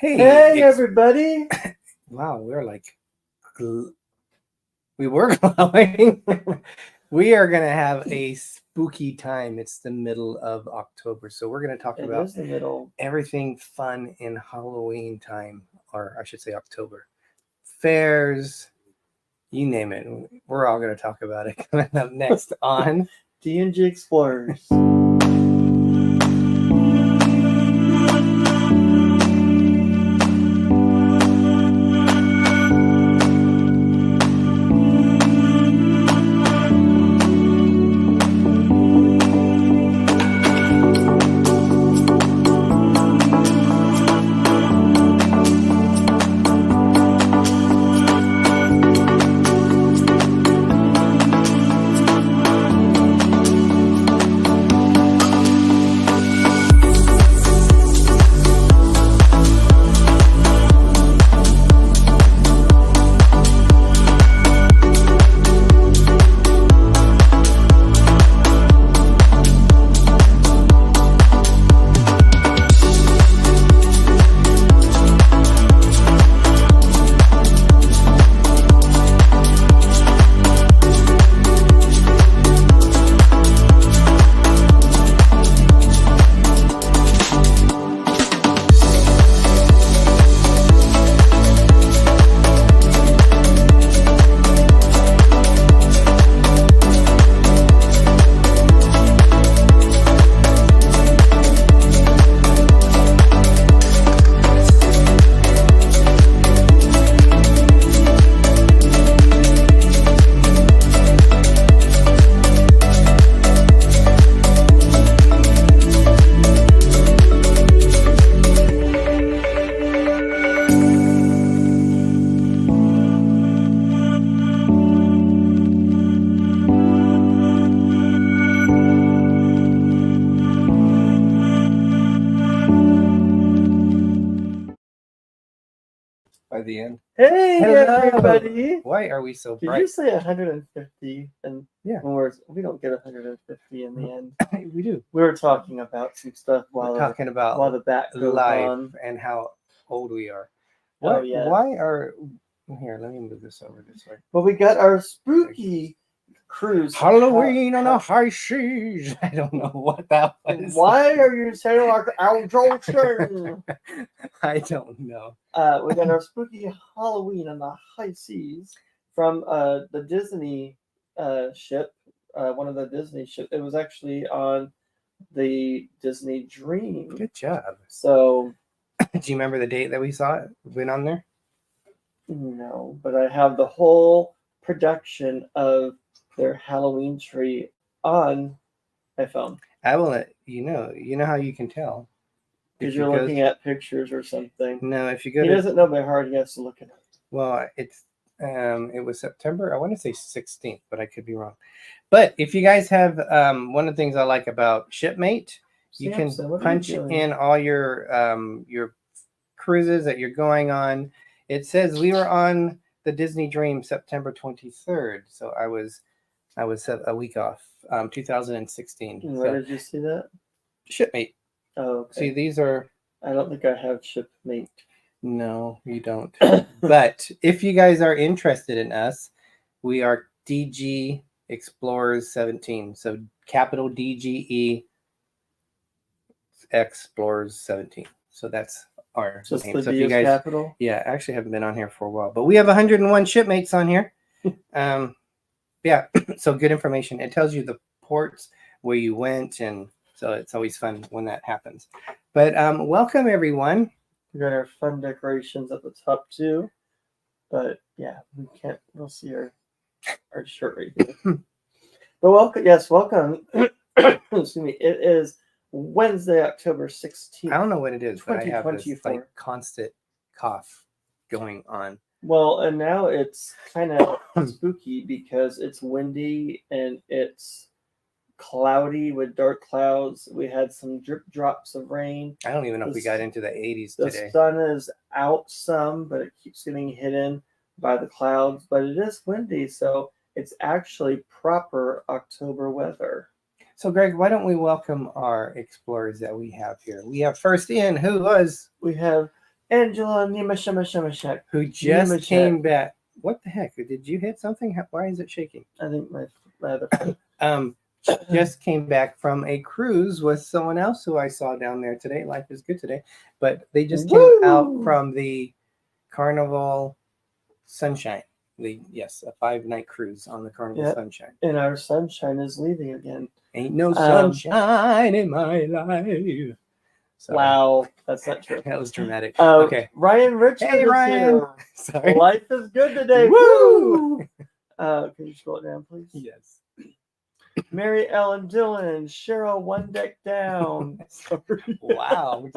Hey, everybody. Wow, we were glowing. We are going to have a spooky time. It's the middle of October. So we're going to talk It about is the middle. everything fun in Halloween time, or I should say October. Fairs, you name it. We're all going to talk about it coming up next on D&G Explorers. by the end. Hey, Hello. everybody. Why are we so Did bright? you say 150? And Yeah. we don't get 150 in the end. We do. We were talking about some stuff while We're talking about the back goes life on. and how old we are. Oh, yeah. Why are here? Let me move this over this way. But we got our spooky cruise. Halloween on the high seas. I don't know what that was. Why are you saying like Al Jolson? I don't know. We got our spooky Halloween on the high seas from the Disney ship. One of the Disney ships. It was actually on the Disney Dream. Good job. So, do you remember the date that we saw it? Went on there? No, but I have the whole production of their Halloween tree on my phone. I will let you know. You know how you can tell? Because you're looking at pictures or something. No, if you go he doesn't know by heart, he has to look at it. Well, it was September, I want to say 16th, but I could be wrong. But if you guys have one of the things I like about Shipmate, you can punch in all your cruises that you're going on. It says we were on the Disney Dream September 23rd, so I was a week off, 2016. Where did you see that? Shipmate. Oh, okay. See, these are. I don't think I have Shipmate. No, you don't. But if you guys are interested in us, we are D&G Explorers 17. So capital DGE Explorers 17. So that's our name. So if you guys, capital? Yeah, I actually haven't been on here for a while, but we have 101 shipmates on here. Yeah, so good information. It tells you the ports where you went, and so it's always fun when that happens. But welcome everyone. We got our fun decorations at the top too, but yeah, we'll see our shirt right here. But welcome. Excuse me. It is Wednesday, October 16th. I don't know what it is, but I have this like constant cough going on. Well, and now it's kind of spooky because it's windy and it's cloudy with dark clouds. We had some drip drops of rain. I don't even know if we got into the 80s today. The sun is out some, but it keeps getting hidden by the clouds. But it is windy, so it's actually proper October weather. So, Greg, why don't we welcome our explorers that we have here? We have first in, who was? We have Angela Nimashemashemashek. who just Nimashek. came back. What the heck? Did you hit something? Why is it shaking? I think my other foot. Just came back from a cruise with someone else who I saw down there today. Life is good today. But they just came out from the Carnival Sunshine. Yes, a 5-night cruise on the Carnival Sunshine. And our sunshine is leaving again. Ain't no sunshine in my life. Sorry. Wow, that's not true. That was dramatic. Okay. Ryan Richmond Hey, Ryan. here. Sorry. Life is good today. Woo! Can you scroll it down, please? Yes. Mary Ellen Dillon, Cheryl One Deck Down. Wow,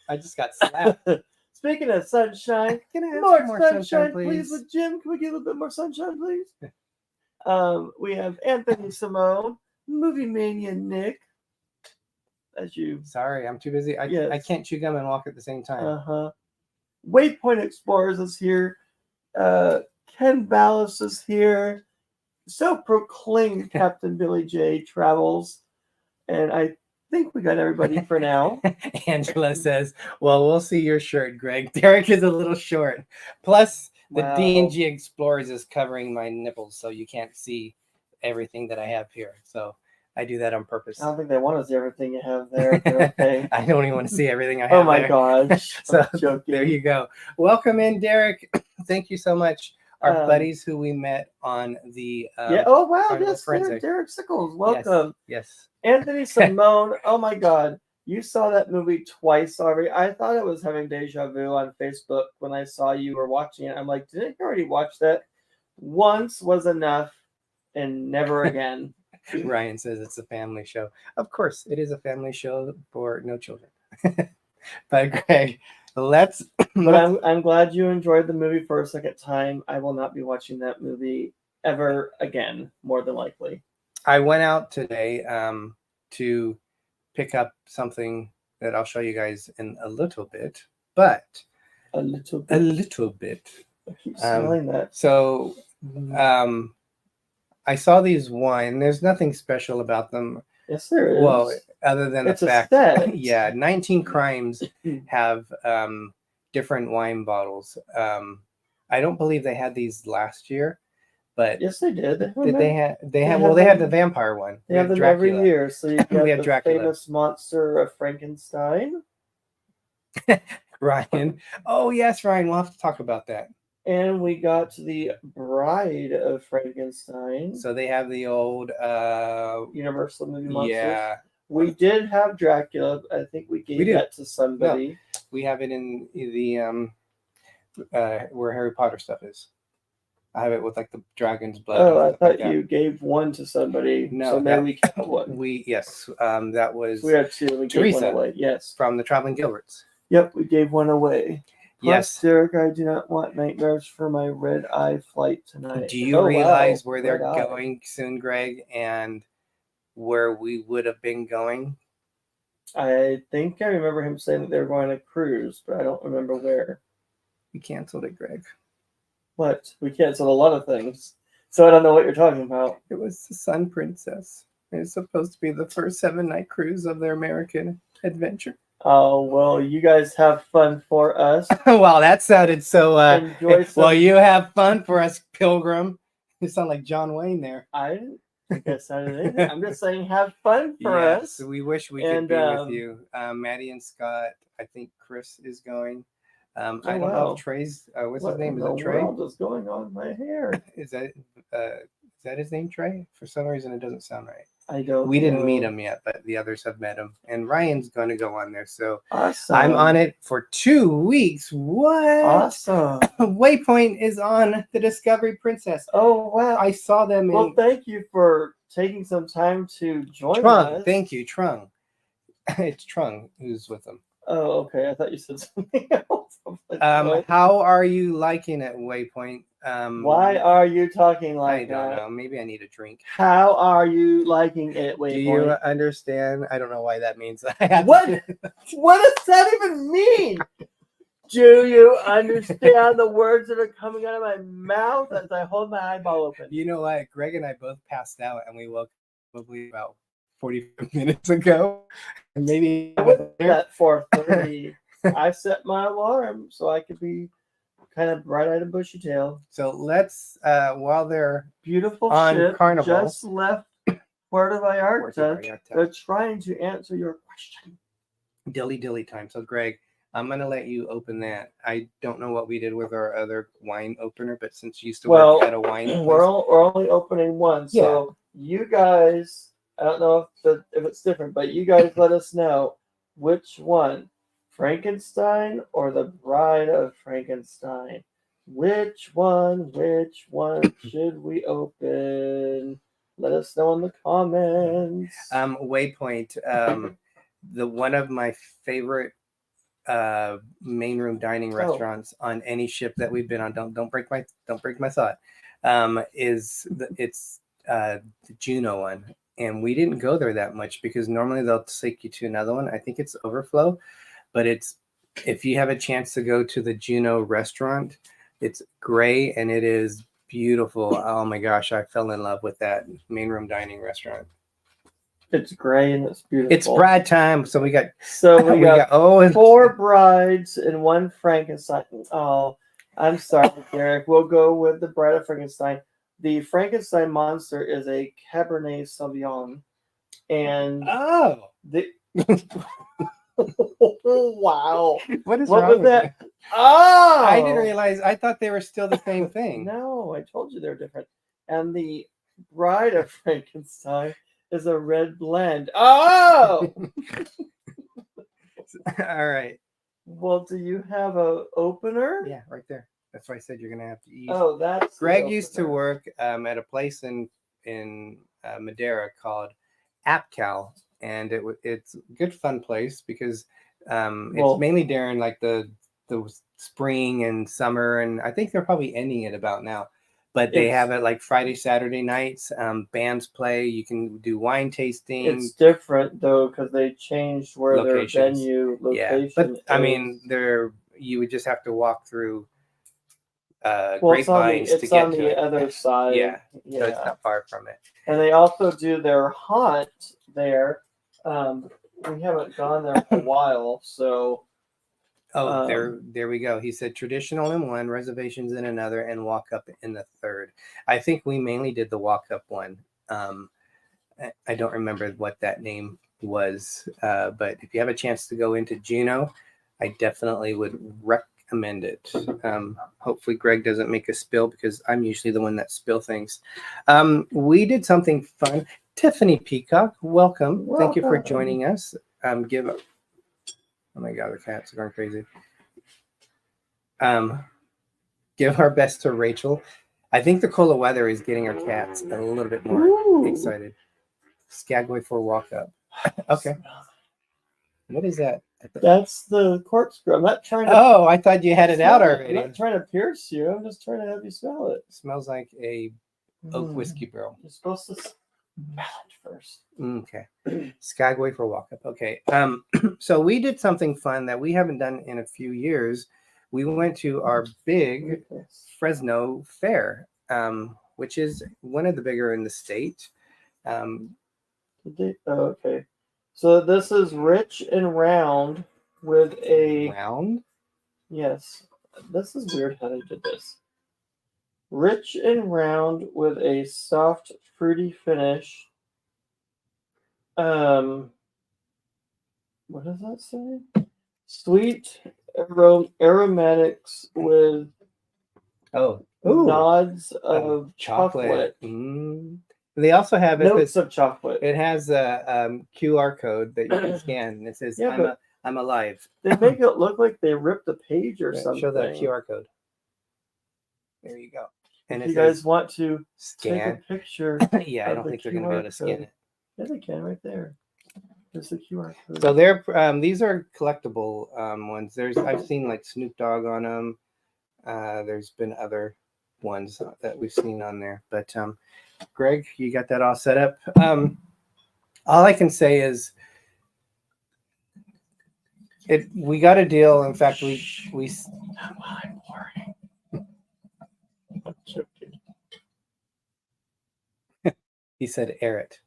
I just got slapped. Speaking of sunshine, Can I have more some more sunshine, please, with Jim. Can we get a little bit more sunshine, please? We have Anthony Simone, Movie Mania Nick. Sorry, I'm too busy. I can't chew gum and walk at the same time. Waypoint Explorers is here. Ken Ballas is here. So proclaimed Captain Billy J travels. And I think we got everybody for now. Angela says, well, we'll see your shirt, Greg. Derek is a little short. Plus, the D&G Explorers is covering my nipples, so you can't see everything that I have here. So I do that on purpose. I don't think they want to see everything you have there. Okay. I don't even want to see everything I have. Oh my gosh. So there you go. Welcome in, Derek. Thank you so much. Our buddies who we met on the oh wow, yes, Derek Sickles. Welcome. Yes. Anthony Simone. Oh my God. You saw that movie twice already. I thought I was having deja vu on Facebook when I saw you were watching it. I'm like, didn't you already watch that? Once was enough and never again. Ryan says it's a family show. Of course, it is a family show for no children. But Greg, But I'm glad you enjoyed the movie for a second time. I will not be watching that movie ever again, more than likely. I went out today to pick up something that I'll show you guys in a little bit. But a little bit. I keep smelling that. So I saw these wine. There's nothing special about them. Yes, there is. Well, other than the fact, 19 Crimes have different wine bottles. I don't believe they had these last year, but yes, they did. They had the vampire one. They have them every year. So you got the Dracula. famous monster of Frankenstein. Ryan. Oh yes, Ryan. We'll have to talk about that. And we got the Bride of Frankenstein. So they have the old Universal movie monsters. Yeah. We did have Dracula. I think we gave that to somebody. No, we have it in the where Harry Potter stuff is. I have it with like the dragon's blood. Oh, I thought you gave one to somebody. No, so maybe we kept one. That was. So we had two. We Teresa, gave one away. Yes, from the Traveling Gilberts. Yep, we gave one away. Plus, yes, Derek, I do not want nightmares for my red eye flight tonight. Do you realize where they're going soon, Greg, and where we would have been going? I think I remember him saying that they were going on a cruise, but I don't remember where. We canceled it, Greg. What? We canceled a lot of things. So I don't know what you're talking about. It was the Sun Princess. It's supposed to be the first 7-night cruise of their American adventure. Oh, well, you guys have fun for us. Wow, that sounded so... well, you have fun for us, Pilgrim. You sound like John Wayne there. I didn't think I sounded anything. I'm just saying have fun for us. We wish we could be with you. Maddie and Scott, I think Chris is going. I don't know if Trey's... what's his name? Is it Trey? What is going on in my hair? Is that his name, Trey? For some reason, it doesn't sound right. I don't. We didn't meet him yet, but the others have met him, and Ryan's going to go on there. So awesome. I'm on it for 2 weeks. What? Awesome. Waypoint is on the Discovery Princess. Oh wow! I saw them. Well, thank you for taking some time to join us. Thank you, Trung. It's Trung who's with them. Oh, okay. I thought you said something else. How are you liking it, Waypoint? Why are you talking like that? I don't know. Maybe I need a drink. How are you liking it, Waypoint? Do you understand? I don't know why that means. What? What does that even mean? Do you understand the words that are coming out of my mouth as I hold my eyeball open? You know what? Greg and I both passed out, and we woke probably about 45 minutes ago. And maybe at 4:30. I set my alarm so I could be kind of bright-eyed and bushy-tailed. So let's, while they're Beautiful on ship Carnival, just left Puerto Vallarta. They're trying to answer your question. dilly time. So Greg, I'm going to let you open that. I don't know what we did with our other wine opener, but since you used to work at a wine place. We're only opening one. So you guys, I don't know if it's different, but you guys let us know which one, Frankenstein or the Bride of Frankenstein. Which one should we open? Let us know in the comments. Waypoint, the one of my favorite main room dining restaurants on any ship that we've been on. Don't break my thought. It's the Juno one, and we didn't go there that much because normally they'll take you to another one. I think it's Overflow, but if you have a chance to go to the Juno restaurant, it's gray and it is beautiful. Oh my gosh, I fell in love with that main room dining restaurant. It's gray and it's beautiful. It's bride time, so we got 4 brides and 1 Frankenstein. Oh, I'm sorry, Derek. We'll go with the Bride of Frankenstein. The Frankenstein monster is a Cabernet Sauvignon, and wow, what wrong with that? Oh, I didn't realize. I thought they were still the same thing. No, I told you they're different. And the Bride of Frankenstein is a red blend. Oh! All right. Well, do you have a opener? Yeah, right there. That's why I said you're gonna have to eat. Oh, that's Greg used to work at a place in Madera called AppCal, and it's a good fun place because it's mainly during like the spring and summer, and I think they're probably ending it about now. But they have it like Friday, Saturday nights. Bands play. You can do wine tasting. It's different though because they changed where their venue location. Yeah, but I mean, you would just have to walk through grapevines to get to it. It's on the other side. Yeah, so it's not far from it. And they also do their haunt there. We haven't gone there for a while, so. There we go. He said traditional in one, reservations in another, and walk up in the third. I think we mainly did the walk up one. I don't remember what that name was, but if you have a chance to go into Juno, I definitely would recommend it. Hopefully Greg doesn't make a spill because I'm usually the one that spill things. We did something fun. Tiffany Peacock, welcome. Thank you for joining us. Oh my God, the cats are going crazy. Give our best to Rachel. I think the cooler weather is getting our cats a little bit more excited. Skagway for walk up. Okay. What is that? That's the corkscrew. I'm not trying to. Oh, I thought you had it out already. I'm not trying to pierce you. I'm just trying to have you smell it. It smells like a oak whiskey barrel. You're supposed to smell it first. Okay. Skagway for walk up. Okay. So we did something fun that we haven't done in a few years. We went to our big Fresno fair, which is one of the bigger in the state. Okay. So this is rich and round with a round. Yes. This is weird how they did this. Rich and round with a soft, fruity finish. What does that say? Sweet aromatics with nods of chocolate. They also have notes of chocolate. It has a QR code that you can scan, and it says "I'm alive." They make it look like they ripped a page or something. Show that QR code. There you go. And if you guys want to scan take a picture, yeah, I don't think they're going to be able to scan it. Yeah, they can right there. There's the QR code. So these are collectible ones. I've seen like Snoop Dogg on them. There's been other ones that we've seen on there, but Greg, you got that all set up. All I can say is we got a deal. In fact, we not while I'm pouring. I'm joking. He said air it.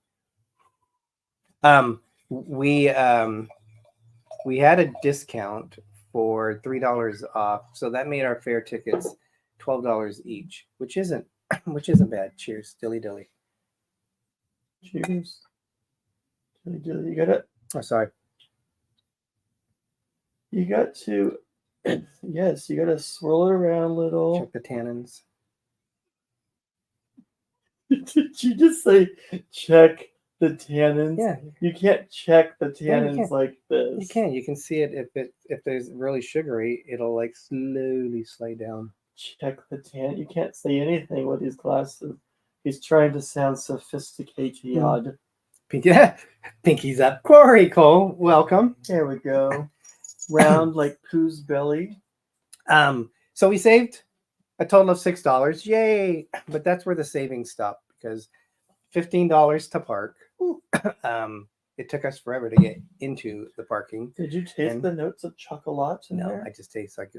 We had a discount for $3 off. So that made our fare tickets $12 each, which isn't bad. Cheers, dilly dilly. Cheers. You got it. Oh, sorry. You got to, yes, you got to swirl it around a little. Check the tannins. Did you just say check the tannins? Yeah. You can't check the Yeah, you tannins can. like this. You can. You can see it if there's really sugary, it'll like slowly slide down. Check the tan. You can't say anything with these glasses. He's trying to sound sophisticated. Pinky's up. Corey Cole, welcome. There we go. Round like Pooh's belly. So we saved a total of $6. Yay! But that's where the savings stopped because $15 to park. It took us forever to get into the parking. Did you taste the notes of chocolate in there? No, I just taste like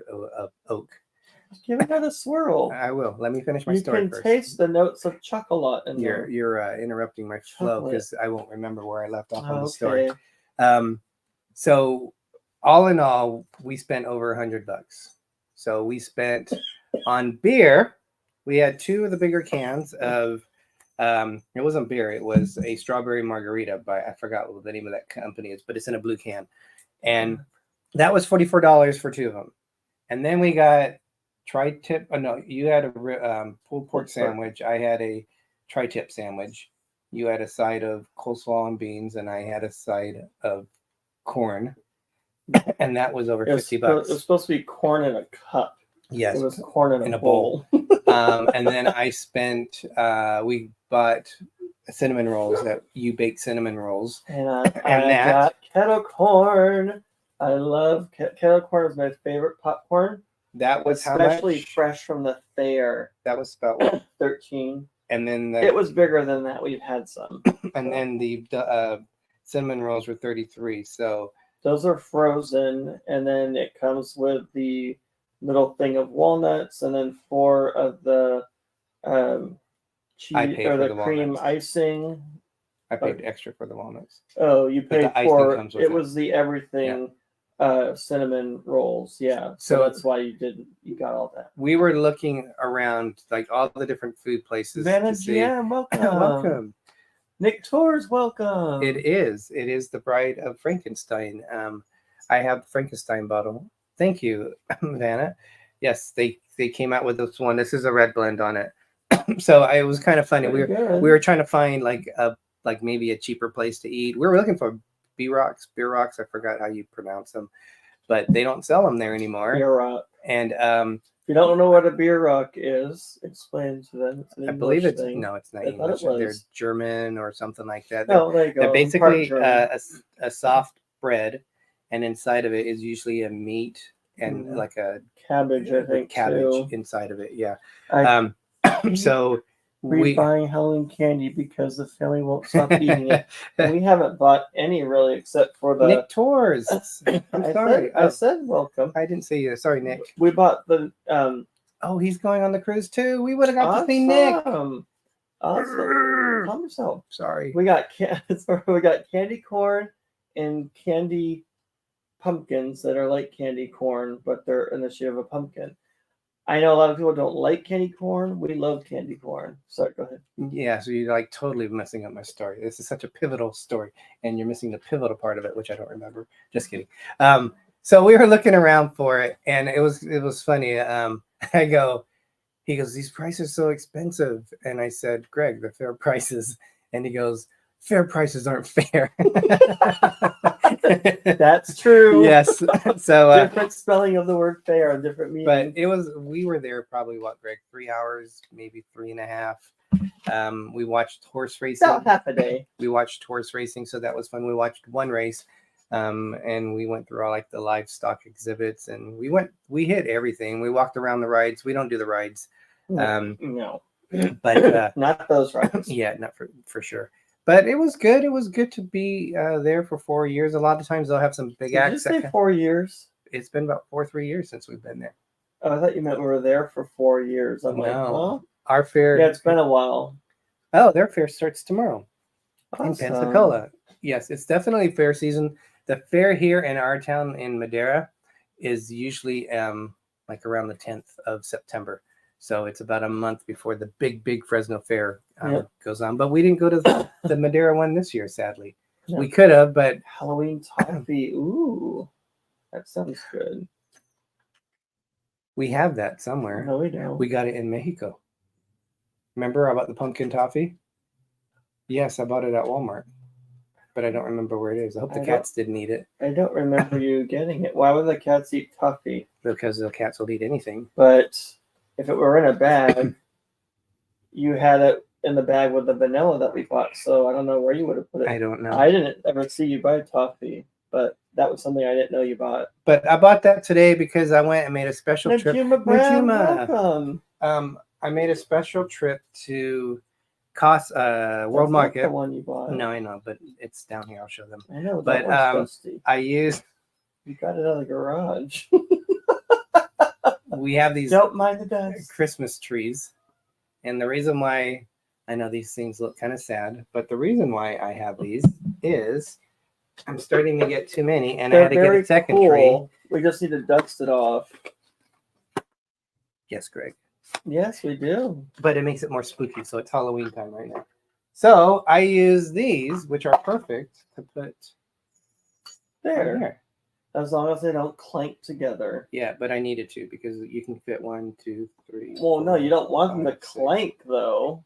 oak. Give it another swirl. I will. Let me finish my story first. You can taste the notes of chocolate in there. You're interrupting my flow because I won't remember where I left off on the Okay. story. So all in all, we spent over $100. So we spent on beer. We had 2 of the bigger cans of. It wasn't beer. It was a strawberry margarita by I forgot what the name of that company is, but it's in a blue can, and that was $44 for 2 of them. And then we got tri-tip. Oh no, you had a pulled pork sandwich. I had a tri-tip sandwich. You had a side of coleslaw and beans, and I had a side of corn, and that was over $50. It was supposed to be corn in a cup. Yes, it was corn in a bowl. And then I spent. We bought cinnamon rolls that you baked cinnamon rolls, and I got kettle corn. I love kettle corn. Is my favorite popcorn. That was especially how much? Fresh from the fair. That was about 13. And then it was bigger than that. We've had some. And then the cinnamon rolls were 33. So those are frozen, and then it comes with the little thing of walnuts, and then 4 of the cheese or the cream icing. I paid extra for the walnuts. Oh, you paid for it was the everything cinnamon rolls. Yeah. So that's why you got all that. We were looking around like all the different food places. Vanna Jam, welcome. Welcome. Nick Torres, welcome. It is the Bride of Frankenstein. I have the Frankenstein bottle. Thank you, Vanna. Yes, they came out with this one. This is a red blend on it. So it was kind of funny. We were trying to find like maybe a cheaper place to eat. We were looking for beer rocks. I forgot how you pronounce them, but they don't sell them there anymore. Beer rock. And if you don't know what a beer rock is, explain to them. It's an I believe it's thing. No, it's not English. They're German or something like that. Oh, there you go. They're basically a soft bread, and inside of it is usually a meat and like a cabbage. I think cabbage inside of it. Yeah. So we're buying Halloween candy because the family won't stop eating it. And we haven't bought any really, except for the Nick Torres. I'm sorry. I said welcome. I didn't say you. Sorry, Nick. We bought the. Oh, he's going on the cruise too. We would have got to see Nick. Awesome. Calm yourself. Sorry. We got candy corn and candy pumpkins that are like candy corn, but they're in the shape of a pumpkin. I know a lot of people don't like candy corn. We love candy corn. Sorry, go ahead. Yeah, so you're like totally messing up my story. This is such a pivotal story, and you're missing the pivotal part of it, which I don't remember. Just kidding. So we were looking around for it, and it was funny. He goes, these prices are so expensive, and I said, Greg, they're fair prices, and he goes, fair prices aren't fair. That's true. Yes. So different spelling of the word fair, different meaning. But we were there probably Greg, 3 hours, maybe 3.5. We watched horse racing. About half a day. We watched horse racing, so that was fun. We watched one race, and we went through all like the livestock exhibits, and we hit everything. We walked around the rides. We don't do the rides. No. But not those rides. Yeah, not for sure. But it was good. It was good to be there for 4 years. A lot of times they'll have some big acts. Did you say 4 years? It's been about 3 years since we've been there. Oh, I thought you meant we were there for 4 years. I'm like, well, our fair. Yeah, it's been a while. Oh, their fair starts tomorrow in Pensacola. Yes, it's definitely fair season. The fair here in our town in Madera is usually like around the 10th of September. So it's about a month before the big Fresno Fair goes on. But we didn't go to the Madera one this year, sadly. No. We could have, but Halloween toffee. Ooh, that sounds good. We have that somewhere. No, we don't. We got it in Mexico. Remember about the pumpkin toffee? Yes, I bought it at Walmart, but I don't remember where it is. I hope the cats didn't eat it. I don't remember you getting it. Why would the cats eat toffee? Because the cats will eat anything. But if it were in a bag, you had it in the bag with the vanilla that we bought. So I don't know where you would have put it. I don't know. I didn't ever see you buy toffee, but that was something I didn't know you bought. But I bought that today because I went and made a special trip. Welcome. I made a special trip to World Market. The one you bought. No, I know, but it's down here. I'll show them. I know, but I used. You got it out of the garage. We have these. Don't mind the dust. Christmas trees, and the reason why I know these things look kind of sad, but the reason why I have these is I'm starting to get too many, and I had to get a second tree. We just need to dust it off. Yes, Greg. Yes, we do. But it makes it more spooky, so it's Halloween time right now. So I use these, which are perfect, to put there. As long as they don't clank together. Yeah, but I needed to because you can fit 1, 2, 3. Well, no, you don't want them to clank though.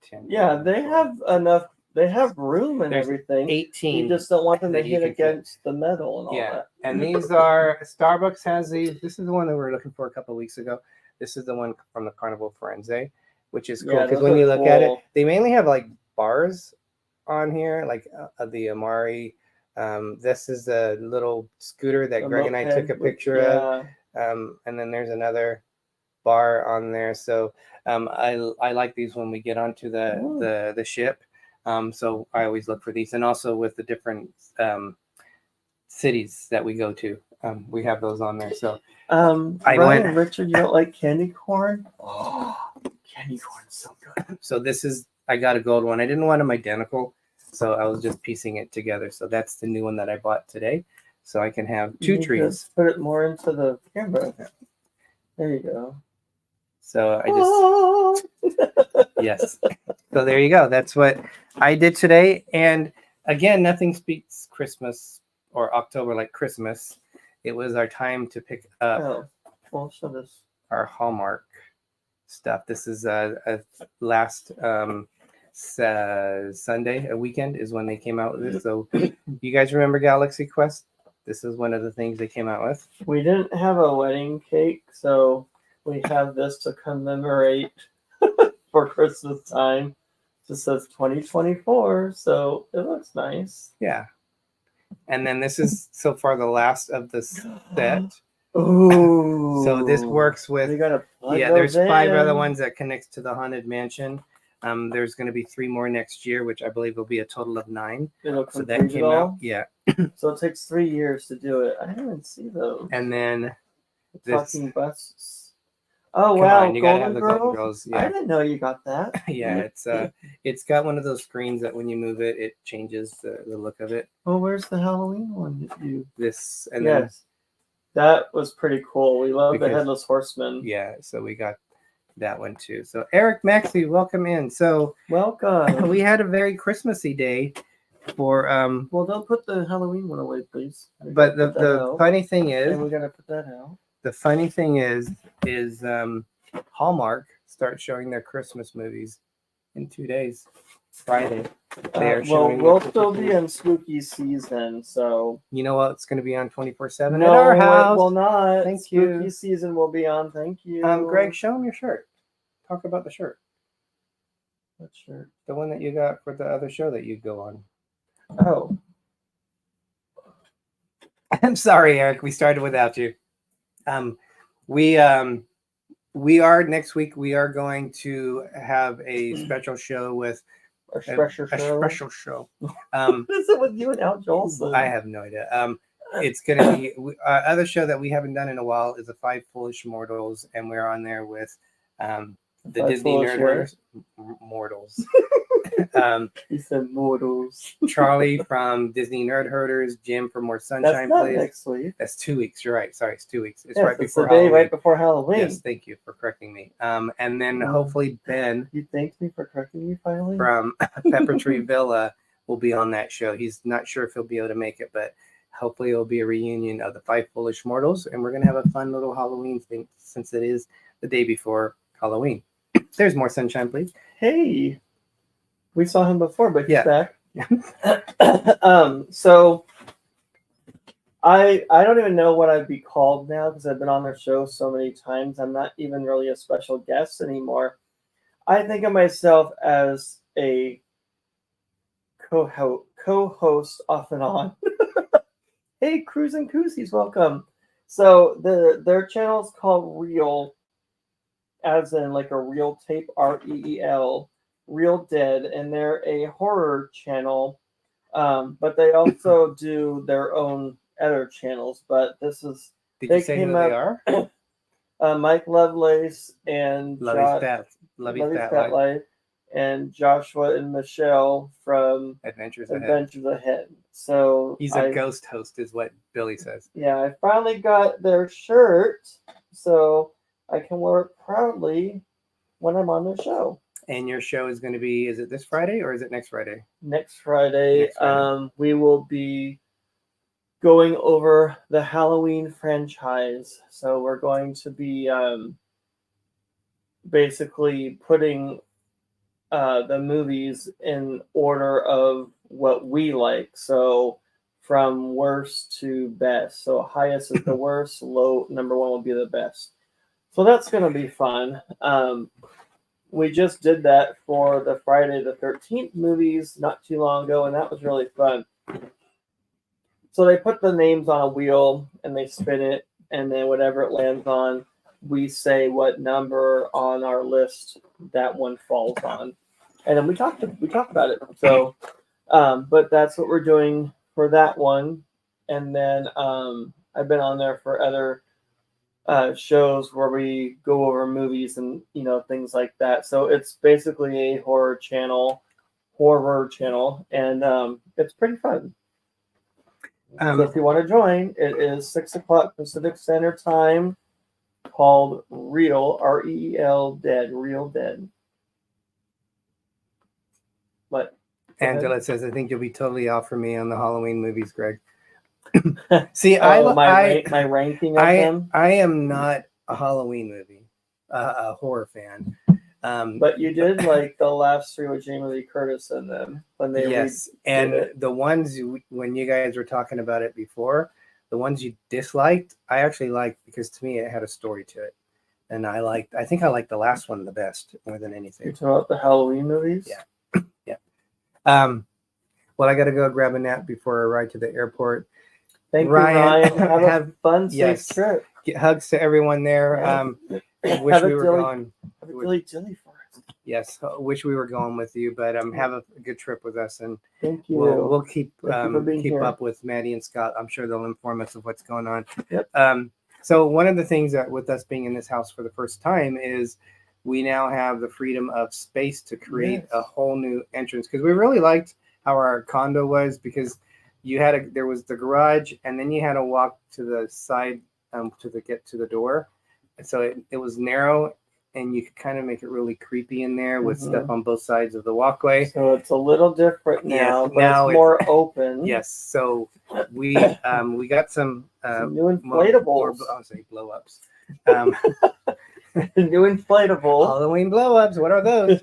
10. Yeah, they have enough. They have room and everything. 18. You just don't want them to hit against the metal and all that. And these are Starbucks has these. This is the one that we were looking for a couple of weeks ago. This is the one from the Carnival Firenze, which is cool because when you look at it, they mainly have like bars on here, like the Amari. This is a little scooter that Greg and I took a picture of. And then there's another bar on there. So I like these when we get onto the ship. So I always look for these, and also with the different cities that we go to, we have those on there. So Richard, you don't like candy corn? Oh, candy corn's so good. So I got a gold one. I didn't want them identical, so I was just piecing it together. So that's the new one that I bought today. So I can have 2 trees. Just put it more into the camera. There you go. So I just yes. So there you go. That's what I did today. And again, nothing speaks Christmas or October like Christmas. It was our time to pick up our Hallmark stuff. This is a last Sunday, a weekend is when they came out with it. So you guys remember Galaxy Quest? This is one of the things they came out with. We didn't have a wedding cake, so we have this to commemorate for Christmas time. It says 2024, so it looks nice. Yeah. And then this is so far the last of the set. Ooh. So this works with there's 5 other ones that connects to the Haunted Mansion. There's going to be 3 more next year, which I believe will be a total of 9. So that came out. Yeah. So it takes 3 years to do it. I didn't see those. And then talking buses. Oh wow! You gotta have the Golden Girls. Yeah. I didn't know you got that. Yeah, it's got one of those screens that when you move it, it changes the look of it. Well, where's the Halloween one that you? This and that was pretty cool. We love the Headless Horseman. Yeah, so we got that one too. So Eric Maxey, welcome in. So welcome. We had a very Christmassy day for Well, don't put the Halloween one away, please. But the funny thing is, and we're gonna put that out. The funny thing is Hallmark starts showing their Christmas movies in 2 days. Friday. We'll still be in spooky season, so you know what? It's going to be on 24/7 at our house. Well, not. Thank you. Spooky season will be on. Thank you. Greg, show them your shirt. Talk about the shirt. What shirt? The one that you got for the other show that you go on. Oh. I'm sorry, Eric. We started without you. We are next week. We are going to have a special show with a special show. What is it with you and Al Jolson? I have no idea. It's gonna be other show that we haven't done in a while is the 5 Foolish Mortals, and we're on there with the Disney nerd mortals. He said mortals. Charlie from Disney Nerd Herders, Jim from More Sunshine That's not Plays. next week. That's 2 weeks. You're right. Sorry, it's 2 weeks. It's yes, right it's before the day Halloween. right before Halloween. Yes, thank you for correcting me. And then hopefully Ben. You thanked me for correcting me finally? From Pepper Tree Villa will be on that show. He's not sure if he'll be able to make it, but hopefully it'll be a reunion of the 5 Foolish Mortals, and we're gonna have a fun little Halloween thing since it is the day before Halloween. There's More Sunshine, please. Hey, we saw him before, but he's back. Yeah. So I don't even know what I'd be called now because I've been on their show so many times. I'm not even really a special guest anymore. I think of myself as a co-host off and on. Hey, Cruise and Koozies, welcome. So their channel is called Real, as in like a real tape, REEL, Real Dead, and they're a horror channel, but they also do their own other channels. But this is Did you say who they are? Mike Lovelace and Lovey's Fat Life. And Joshua and Michelle from Adventures Ahead. So he's a ghost host, is what Billy says. Yeah, I finally got their shirt, so I can wear it proudly when I'm on the show. And your show is going to be, is it this Friday or is it next Friday? Next Friday. We will be going over the Halloween franchise. So we're going to be basically putting the movies in order of what we like. So from worst to best. So highest is the worst, low number 1 will be the best. So that's going to be fun. We just did that for the Friday the 13th movies not too long ago, and that was really fun. So they put the names on a wheel and they spin it, and then whatever it lands on, we say what number on our list that one falls on, and then we talk about it. So, but that's what we're doing for that one, and then I've been on there for other shows where we go over movies and things like that. So it's basically a horror channel, and it's pretty fun. So if you want to join, it is 6:00 Pacific Standard Time, called Real, REEL, Dead, Real Dead. What? Angela says, I think you'll be totally off for me on the Halloween movies, Greg. See, my ranking of them. I am not a Halloween movie, a horror fan. But you did like the last 3 with Jamie Lee Curtis in them when they the ones when you guys were talking about it before, the ones you disliked, I actually liked because to me it had a story to it, and I think I liked the last one the best more than anything. You're talking about the Halloween movies? Yeah. Well, I got to go grab a nap before I ride to the airport. Thank you, Ryan. Have a fun, safe trip. Get hugs to everyone there. Wish we were going. Have a dilly for us. Yes, wish we were going with you, but have a good trip with us, and thank you. We'll keep here. up with Maddie and Scott. I'm sure they'll inform us of what's going on. Yep. So one of the things that with us being in this house for the first time is we now have the freedom of space to create a whole new entrance, because we really liked how our condo was, because there was the garage and then you had to walk to the side to get to the door, and so it was narrow, and you could kind of make it really creepy in there with stuff on both sides of the walkway. So it's a little different now, but it's more open. Yes. So we got some new inflatables. I'll say blow ups. New inflatable Halloween blow ups. What are those?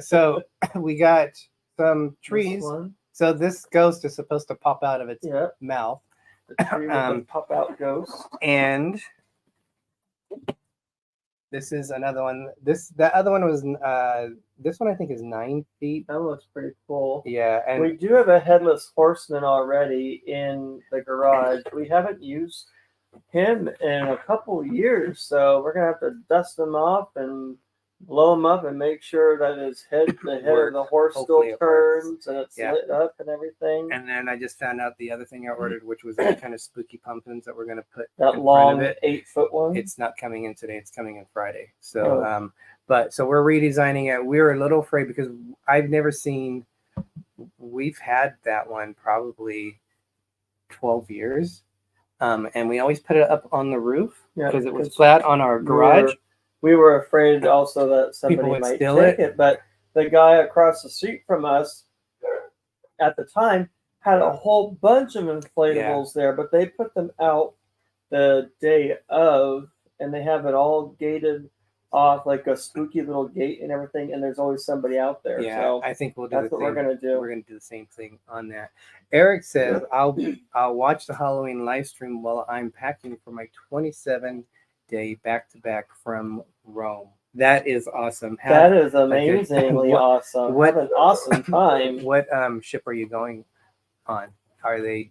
So we got some trees. So this ghost is supposed to pop out of its mouth. The tree with the pop out ghost. And this is another one. That other one was this one I think is 9 feet. That looks pretty cool. Yeah, and we do have a headless horseman already in the garage. We haven't used him in a couple years, so we're gonna have to dust him off and blow them up and make sure that the head of the horse still turns and it's lit up and everything. And then I just found out the other thing I ordered, which was that kind of spooky pumpkins that we're going to put that in long front of it. 8-foot one. It's not coming in today. It's coming in Friday. So, so we're redesigning it. We were a little afraid because I've never seen. We've had that one probably 12 years, and we always put it up on the roof because it was flat on our garage. We were afraid also that somebody might take it, but the guy across the street from us at the time had a whole bunch of inflatables there, but they put them out the day of, and they have it all gated off like a spooky little gate and everything, and there's always somebody out there. Yeah, so I think we'll do that's what we're gonna do. We're gonna do the same thing on that. Eric says I'll watch the Halloween live stream while I'm packing for my 27-day back-to-back from Rome. That is awesome. That is amazingly awesome. What an awesome time. What ship are you going on? Are they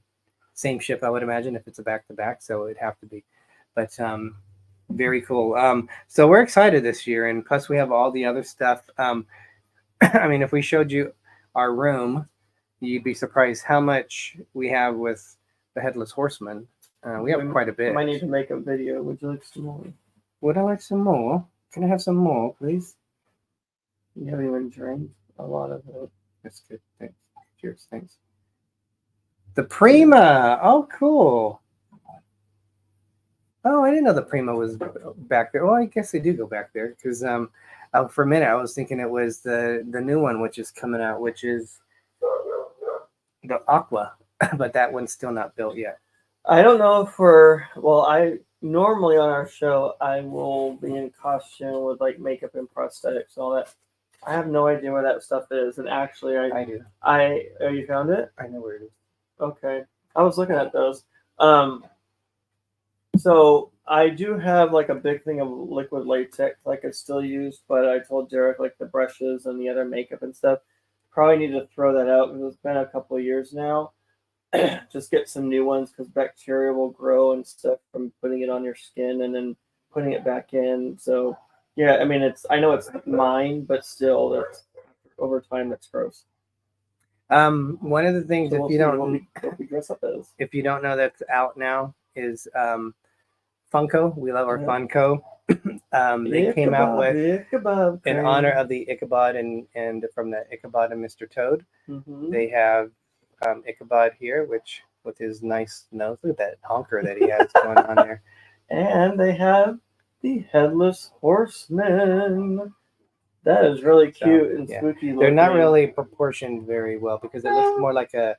same ship? I would imagine if it's a back-to-back, so it'd have to be. But very cool. So we're excited this year, and plus we have all the other stuff. I mean, if we showed you our room, you'd be surprised how much we have with the Headless Horseman. We have quite a bit. I might need to make a video. Would you like some more? Would I like some more? Can I have some more, please? You haven't even drank a lot of it. That's good. Thanks. Cheers. Thanks. The Prima. Oh, cool. Oh, I didn't know the Prima was back there. Well, I guess they do go back there because for a minute I was thinking it was the new one which is coming out, which is the Aqua, but that one's still not built yet. I don't know if I normally on our show I will be in costume with like makeup and prosthetics and all that. I have no idea where that stuff is, and actually I do. Oh, you found it? I know where it is. Okay, I was looking at those. So I do have like a big thing of liquid latex I could still use, but I told Derek like the brushes and the other makeup and stuff, probably need to throw that out because it's been a couple of years now. Just get some new ones because bacteria will grow and stuff from putting it on your skin and then putting it back in. So yeah, I mean I know it's mine, but still that's over time that's gross. One of the things so if you don't know that's out now is Funko. We love our Funko. They came out with in honor of the Ichabod and from the Ichabod and Mr. Toad. Mm-hmm. They have Ichabod here, which with his nice nose. Look at that honker that he has going on there. And they have the Headless Horseman. That is really cute and spooky looking. They're not really proportioned very well because it looks more like a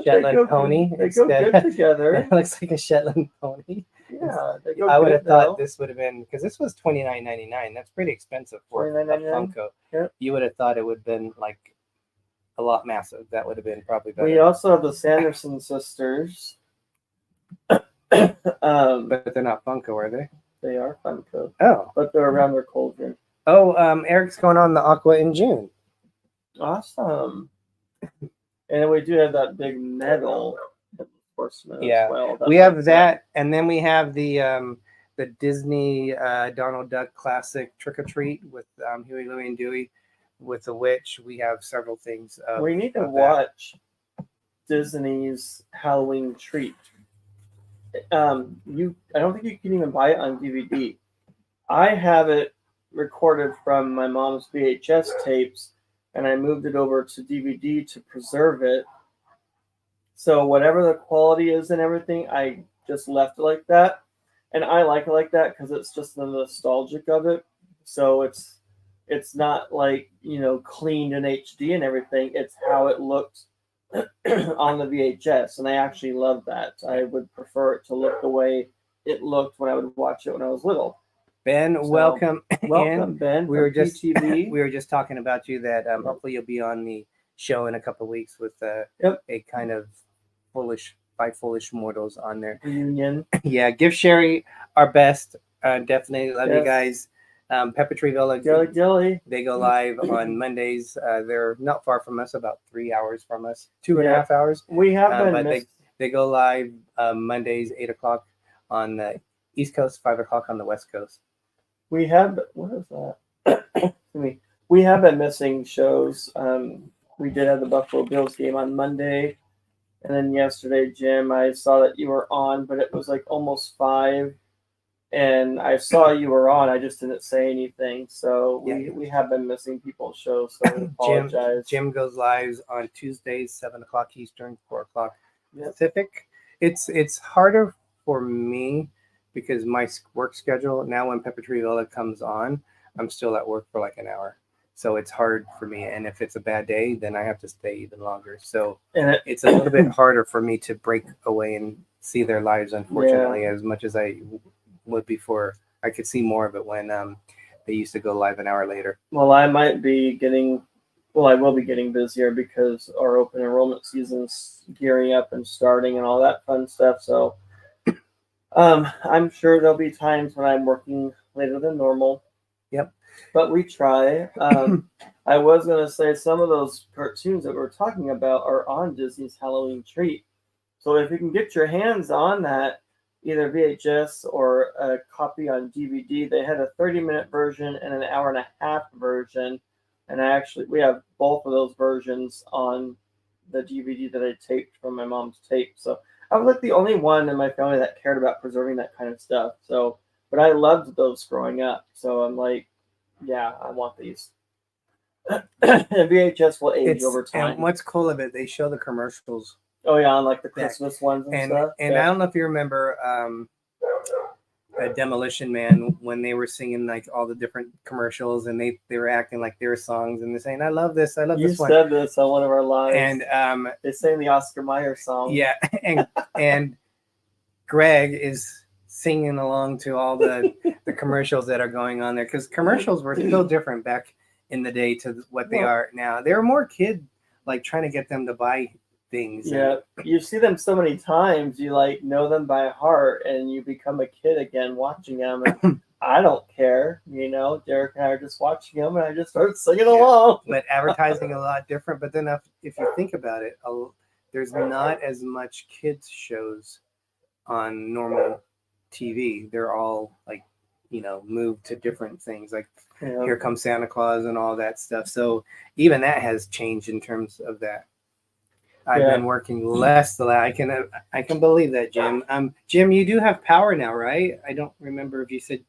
Shetland pony. They go good together. It looks like a Shetland pony. Yeah, I would have thought this would have been because this was $29.99. That's pretty expensive for a Funko. Yep. You would have thought it would have been like a lot massive. That would have been probably better. We also have the Sanderson sisters. But they're not Funko, are they? They are Funko. Oh. But they're around their cauldron. Oh, Eric's going on the Aqua in June. Awesome. And we do have that big metal horseman as well. We have that, and then we have the Disney Donald Duck classic Trick or Treat with Huey, Louie, and Dewey with the witch. We have several things. We need to watch Disney's Halloween Treat. I don't think you can even buy it on DVD. I have it recorded from my mom's VHS tapes, and I moved it over to DVD to preserve it. So whatever the quality is and everything, I just left it like that. And I like it like that because it's just the nostalgic of it. So it's not like, cleaned in HD and everything. It's how it looked on the VHS. And I actually love that. I would prefer it to look the way it looked when I would watch it when I was little. Ben, welcome. Welcome, Ben. We were just talking about you that hopefully you'll be on the show in a couple of weeks with a kind of five foolish mortals on there. Reunion. Yeah, give Sherry our best. Definitely love you guys. Pepper Tree Villa. Dilly. They go live on Mondays. They're not far from us, about 3 hours from us, 2.5 hours. We have been but they go live Mondays, 8 o'clock on the East Coast, 5 o'clock on the West Coast. We have, what is that? We have been missing shows. We did have the Buffalo Bills game on Monday, and then yesterday, Jim, I saw that you were on, but it was like almost 5, and I saw you were on. I just didn't say anything. So we have been missing people's shows. So I apologize. Jim goes live on Tuesdays, 7 o'clock Eastern, 4 o'clock Pacific. It's harder for me because my work schedule now, when Pepper Tree Villa comes on, I'm still at work for like an hour. So it's hard for me. And if it's a bad day, then I have to stay even longer. So it's a little bit harder for me to break away and see their lives, unfortunately, as much as I would before. I could see more of it when they used to go live an hour later. Well, I will be getting busier because our open enrollment season's gearing up and starting and all that fun stuff. So I'm sure there'll be times when I'm working later than normal. Yep. But we try. I was going to say some of those cartoons that we're talking about are on Disney's Halloween Treat. So if you can get your hands on that, either VHS or a copy on DVD, they had a 30-minute version and an hour-and-a-half version. And we have both of those versions on the DVD that I taped from my mom's tape. So I was like the only one in my family that cared about preserving that kind of stuff. So, but I loved those growing up. So I'm like, yeah, I want these. And VHS will age over time. And what's cool of it, they show the commercials. Oh yeah, on like the Christmas ones and stuff. And I don't know if you remember Demolition Man, when they were singing like all the different commercials, and they were acting like their songs, and they're saying, "I love this, I love this one." You said this on one of our lives, and they sang the Oscar Mayer song. Yeah, and Greg is singing along to all the commercials that are going on there, because commercials were still different back in the day to what they are now. They were more kid, like trying to get them to buy things. Yeah, you see them so many times, you like know them by heart, and you become a kid again watching them. And I don't care, Derek and I are just watching them, and I just start singing along. But advertising a lot different. But then if you think about it, there's not as much kids shows on normal TV. They're all like, moved to different things, like Here Comes Santa Claus and all that stuff. So even that has changed in terms of that. I've been working less. I can believe that, Jim. Jim, you do have power now, right? I don't remember if you said.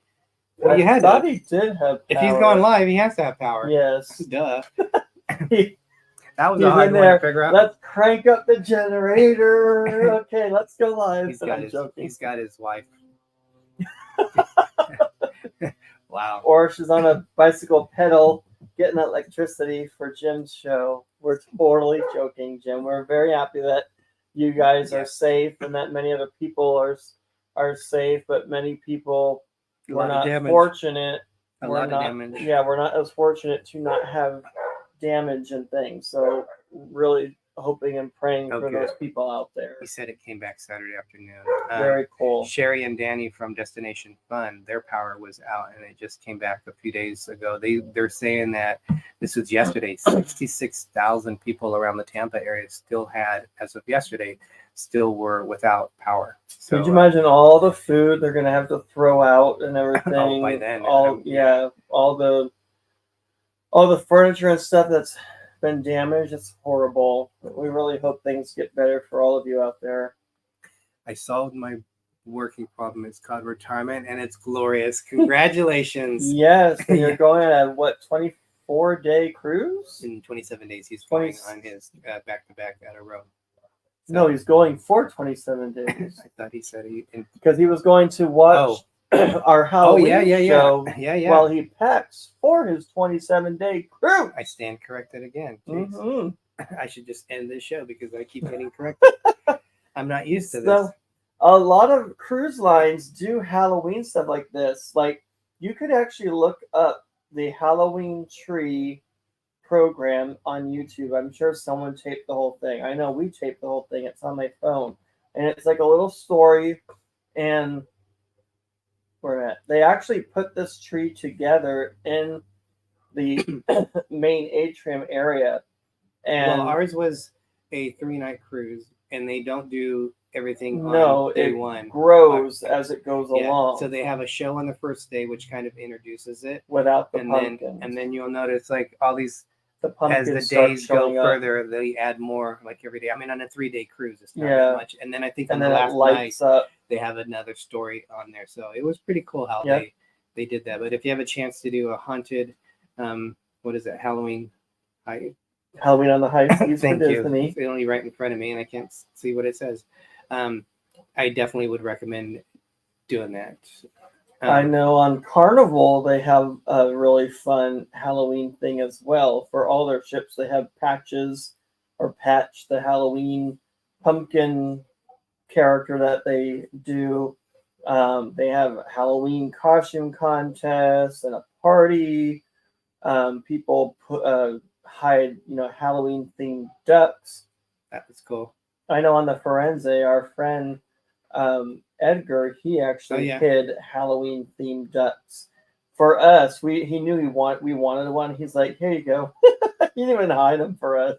Well, I thought he did have power. If he's going live, he has to have power. Yes. Duh. That was a hard one to figure out. Let's crank up the generator. Okay, let's go live. He's got his wife. Wow. Or she's on a bicycle pedal getting electricity for Jim's show. We're totally joking, Jim. We're very happy that you guys are safe and that many other people are safe, but many people were not fortunate. We're not as fortunate to not have damage and things. So really hoping and praying for those people out there. He said it came back Saturday afternoon. Very cool. Sherry and Danny from Destination Fun, their power was out, and it just came back a few days ago. They're saying that this was yesterday. 66,000 people around the Tampa area still had, as of yesterday, still were without power. So, could you imagine all the food they're going to have to throw out and everything? By then, all the furniture and stuff that's been damaged. It's horrible. We really hope things get better for all of you out there. I solved my working problem. It's called retirement, and it's glorious. Congratulations. Yes, and you're going on a 24-day cruise? In 27 days, he's going on his back-to-back at a row. So, no, he's going for 27 days. I thought he said because he was going to watch our Halloween show while he packs for his 27-day cruise. I stand corrected again. Mm-hmm. I should just end this show because I keep getting corrected. I'm not used to this. A lot of cruise lines do Halloween stuff like this. Like, you could actually look up the Halloween Tree program on YouTube. I'm sure someone taped the whole thing. I know we taped the whole thing. It's on my phone. And it's like a little story. And they actually put this tree together in the main atrium area. And ours was a 3-night cruise, and they don't do everything No, on day it one. grows as it goes Yeah. along. So they have a show on the first day, which kind of introduces it. Without the and pumpkins. then you'll notice like all these the as pumpkins the start days go showing up. further, they add more like every day. I mean, on a 3-day cruise, it's not Yeah. that much. And then I think on And the then it last night, lights up. they have another story on there. So it was pretty cool how Yep. they did that. But if you have a chance to do a haunted, what is it, Halloween? Halloween on the High Seas for Thank you. Disney. It's only right in front of me, and I can't see what it says. I definitely would recommend doing that. I know on Carnival they have a really fun Halloween thing as well. For all their ships, they have Patches or Patch, the Halloween pumpkin character that they do. They have Halloween costume contests and a party. People hide, Halloween themed ducks. That was cool. I know on the Firenze, our friend Edgar, he actually hid Halloween themed ducks for us. He knew we wanted one. He's like, here you go. He didn't even hide them for us.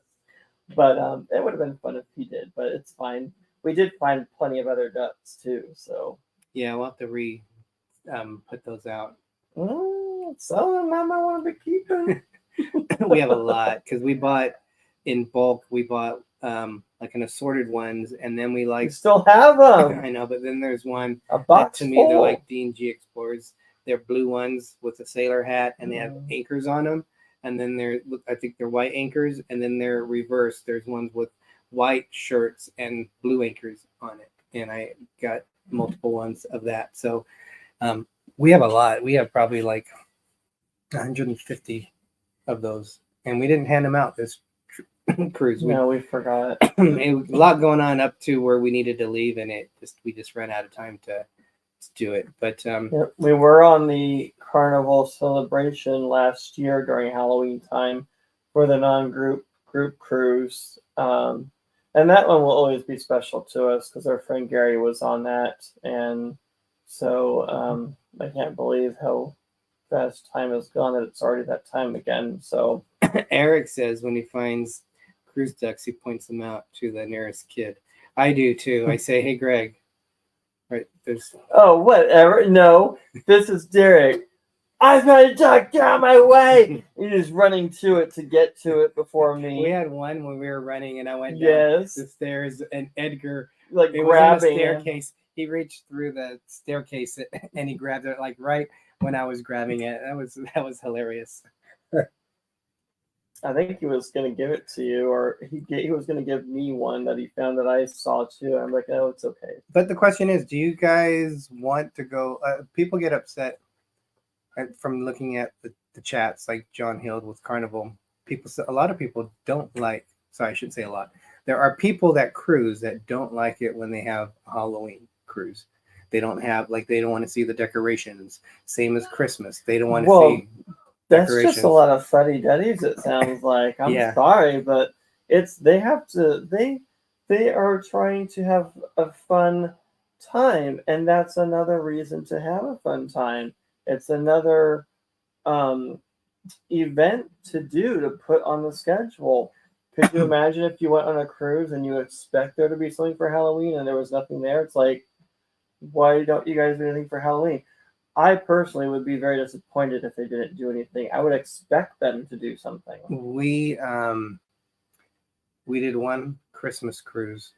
But it would have been fun if he did. But it's fine. We did find plenty of other ducks too. So yeah, we'll have to put those out. Some of them I might want to be keeping. We have a lot because we bought in bulk. We bought like an assorted ones, and then we like still have them. I know, but then there's one a box to me. Full. They're like D&G Explorers. They're blue ones with a sailor hat, and they have anchors on them. And then I think they're white anchors, and then they're reversed. There's ones with white shirts and blue anchors on it, and I got multiple ones of that. So we have a lot. We have probably like 150 of those, and we didn't hand them out this cruise. No, we forgot. A lot going on up to where we needed to leave, and we just ran out of time to do it. But yep, we were on the Carnival celebration last year during Halloween time for the non-group cruise, and that one will always be special to us because our friend Gary was on that, and so I can't believe how fast time has gone that it's already that time again. So Eric says when he finds cruise ducks, he points them out to the nearest kid. I do too. I say, hey, Greg. Right, there's. Oh, whatever. No, this is Derek. I found a duck, get out of my way. He's running to it to get to it before me. We had one when we were running, and I went down the stairs, and Edgar, like it grabbing was in the staircase. He reached through the staircase, and he grabbed it like right when I was grabbing it. That was hilarious. I think he was going to give it to you, or he was going to give me one that he found that I saw too. I'm like, oh, it's okay. But the question is, do you guys want to go? People get upset from looking at the chats, like John Hill with Carnival. A lot of people don't like. Sorry, I shouldn't say a lot. There are people that cruise that don't like it when they have a Halloween cruise. They don't want to see the decorations. Same as Christmas. They don't want to see. That's just a lot of fuddy-duddies, it sounds like. I'm sorry, but they are trying to have a fun time, and that's another reason to have a fun time. It's another event to put on the schedule. Could you imagine if you went on a cruise and you expect there to be something for Halloween and there was nothing there? It's like, why don't you guys do anything for Halloween? I personally would be very disappointed if they didn't do anything. I would expect them to do something. We did one Christmas cruise.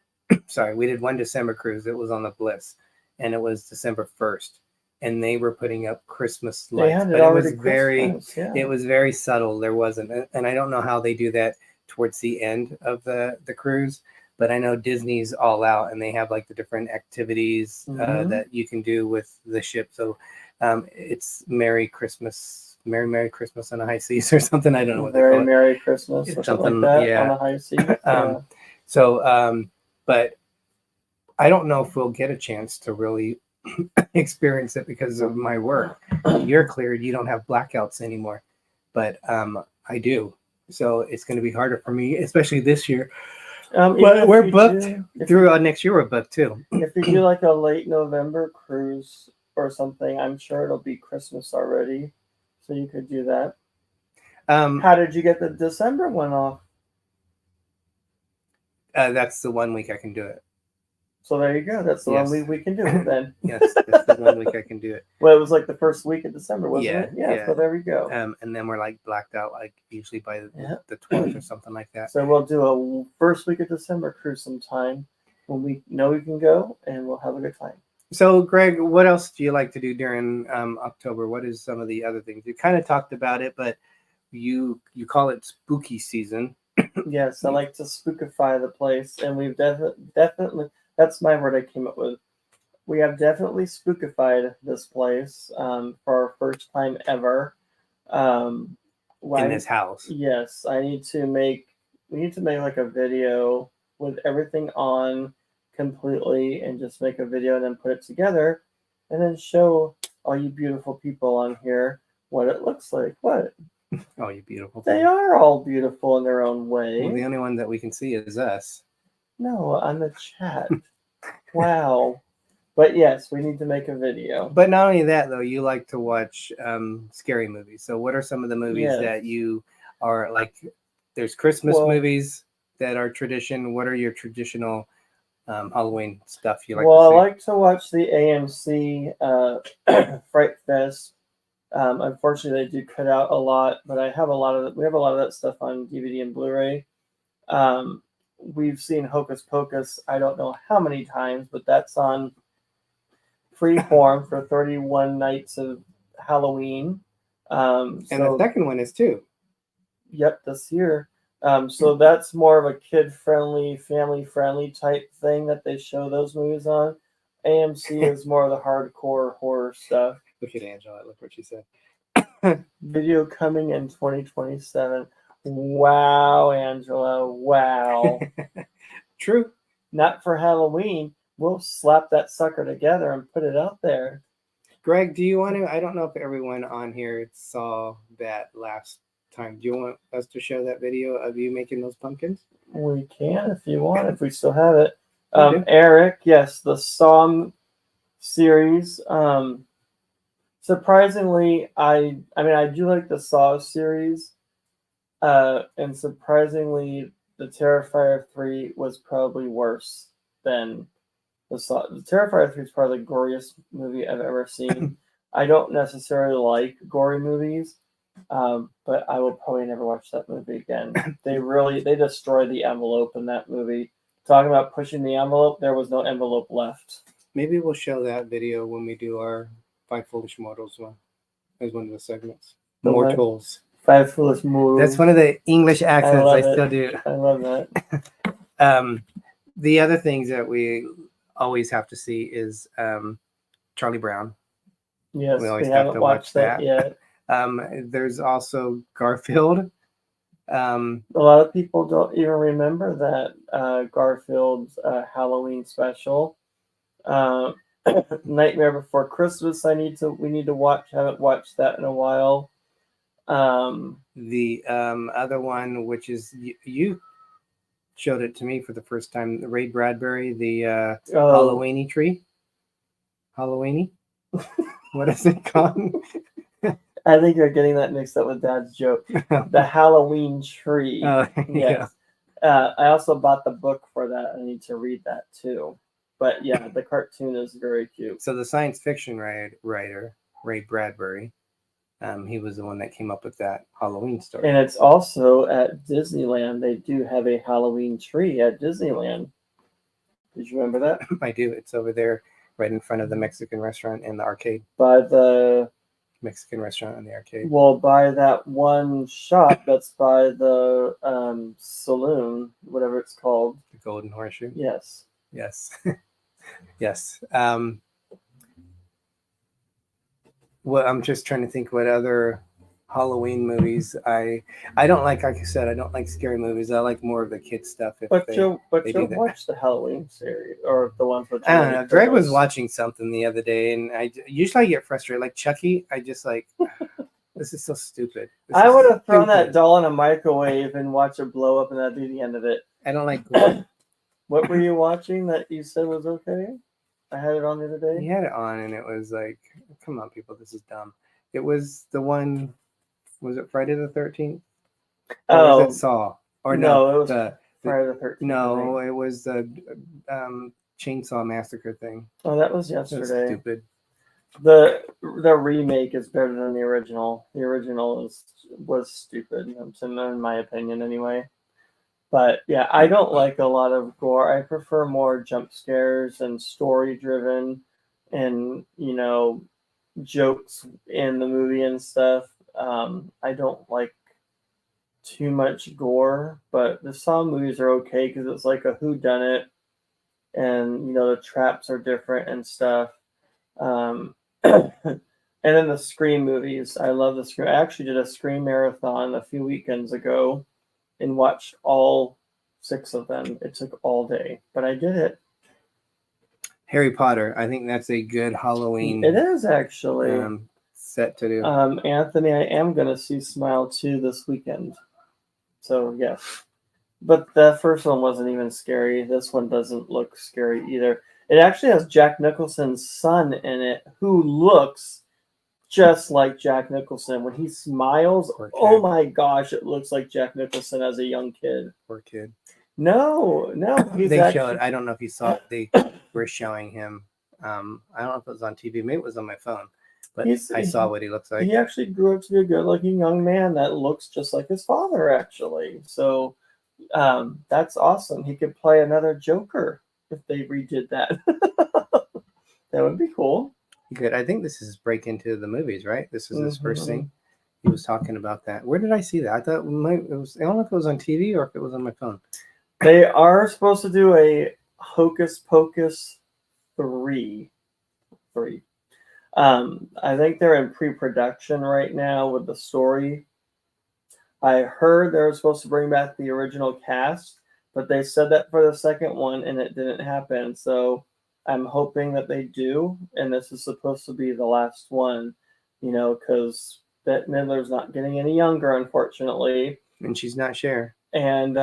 Sorry, we did one December cruise. It was on the Bliss, and it was December 1st, and they were putting up Christmas lights. But it was very subtle. There wasn't, and I don't know how they do that towards the end of the cruise. But I know Disney's all out, and they have like the different activities that you can do with the ship. So it's Merry Christmas on the High Seas or something. I don't know what they call it. Merry Christmas or something like that on the High Seas. But I don't know if we'll get a chance to really experience it because of my work. You're cleared. You don't have blackouts anymore, but I do. So it's going to be harder for me, especially this year. But we're booked through next year. We're booked too. If you do like a late November cruise or something, I'm sure it'll be Christmas already, so you could do that. How did you get the December one off? That's the 1 week I can do it. So there you go. That's the Yes. one week we can do it then. Yes, that's the 1 week I can do it. Well, it was like the first week of December, wasn't Yeah, it? Yeah. yeah. So there we go. And then we're like blacked out, like usually by Yeah. the 12th or something like that. So we'll do a first week of December cruise sometime when we know we can go, and we'll have a good time. So, Greg, what else do you like to do during October? What is some of the other things? You kind of talked about it, but you call it spooky season. Yes, I like to spookify the place, and we've definitely that's my word I came up with. We have definitely spookified this place for our first time ever. In this house. Yes, we need to make like a video with everything on completely, and just make a video and then put it together, and then show all you beautiful people on here what it looks like. What? Oh, you beautiful. They are all beautiful in their own way. Well, the only one that we can see is us. No, on the chat. Wow. But yes, we need to make a video. But not only that, though, you like to watch scary movies. So what are some of the movies that you are like? There's Christmas movies that are tradition. What are your traditional Halloween stuff you like to see? Well, I like to watch the AMC Fright Fest. Unfortunately, they do cut out a lot, but we have a lot of that stuff on DVD and Blu-ray. We've seen Hocus Pocus, I don't know how many times, but that's on Freeform for 31 nights of Halloween. And the second one is too. Yep, this year. So that's more of a kid-friendly, family-friendly type thing that they show those movies on. AMC is more of the hardcore horror stuff. Look at Angela. Look what she said. Video coming in 2027. Wow, Angela. Wow. True. Not for Halloween. We'll slap that sucker together and put it out there. Greg, do you want to? I don't know if everyone on here saw that last time. Do you want us to show that video of you making those pumpkins? We can if you want, if we still have it. Eric, yes, the Psalm series. Surprisingly, I do like the Saw series. And surprisingly, the Terrifier 3 was probably worse than the Saw. The Terrifier 3 is probably the goriest movie I've ever seen. I don't necessarily like gory movies, but I will probably never watch that movie again. They destroy the envelope in that movie. Talking about pushing the envelope, there was no envelope left. Maybe we'll show that video when we do our 5 Foolish Mortals one as one of the segments. Mortals. 5 Foolish Mortals. That's one of the English accents I still do. I love that. The other things that we always have to see is Charlie Brown. Yes, we always have to watch that yet. There's also Garfield. A lot of people don't even remember that Garfield's Halloween special. Nightmare Before Christmas. We need to watch. Haven't watched that in a while. The other one, which is you showed it to me for the first time, Ray Bradbury, the Halloweeny tree. Halloweeny. What is it called? I think you're getting that mixed up with Dad's joke. The Halloween tree. Oh, yes. Yeah. I also bought the book for that. I need to read that too. But yeah, the cartoon is very cute. So the science fiction writer, Ray Bradbury, he was the one that came up with that Halloween story. And it's also at Disneyland. They do have a Halloween tree at Disneyland. Did you remember that? I do. It's over there right in front of the Mexican restaurant and the arcade. By the Mexican restaurant and the arcade. Well, by that one shop that's by the saloon, whatever it's called. The Golden Horseshoe? Yes. Yes. Yes. Well, I'm just trying to think what other Halloween movies I don't like I said, I don't like scary movies. I like more of the kids stuff. But you'll watch the Halloween series or the ones with I don't know. Greg was watching something the other day, and I usually get frustrated. Like Chucky, I just like this is so stupid. I would have thrown that doll in a microwave and watched it blow up, and that'd be the end of it. I don't like gore. What were you watching that you said was okay? I had it on the other day. He had it on, and it was like, come on, people, this is dumb. It was the one. Was it Friday the 13th? Oh, was it Saw? Or no, it was Friday the 13th. No, it was the Chainsaw Massacre thing. Oh, that was That's yesterday. stupid. The remake is better than the original. The original was stupid, in my opinion, anyway. But yeah, I don't like a lot of gore. I prefer more jump scares and story driven, and jokes in the movie and stuff. I don't like too much gore, but the Saw movies are okay because it's like a whodunit, and the traps are different and stuff. And then the Scream movies. I love the Scream. I actually did a Scream marathon a few weekends ago and watched all 6 of them. It took all day, but I did it. Harry Potter. I think that's a good Halloween. It is actually set to do. Anthony, I am going to see Smile 2 this weekend. So, yes. But the first one wasn't even scary. This one doesn't look scary either. It actually has Jack Nicholson's son in it, who looks just like Jack Nicholson. When he smiles, oh my gosh, it looks like Jack Nicholson as a young kid. Poor kid. No. They showed, I don't know if you saw it, they were showing him. I don't know if it was on TV. Maybe it was on my phone. But I saw what he looks like. He actually grew up to be a good-looking young man that looks just like his father, actually. So that's awesome. He could play another Joker if they redid that. That would be cool. Good. I think this is break into the movies, right? This is his first thing. He was talking about that. Where did I see that? I thought it was. I don't know if it was on TV or if it was on my phone. They are supposed to do a Hocus Pocus 3. I think they're in pre-production right now with the story. I heard they were supposed to bring back the original cast, but they said that for the second one and it didn't happen. So I'm hoping that they do, and this is supposed to be the last one, because Bette Midler's not getting any younger, unfortunately. And she's not Cher. And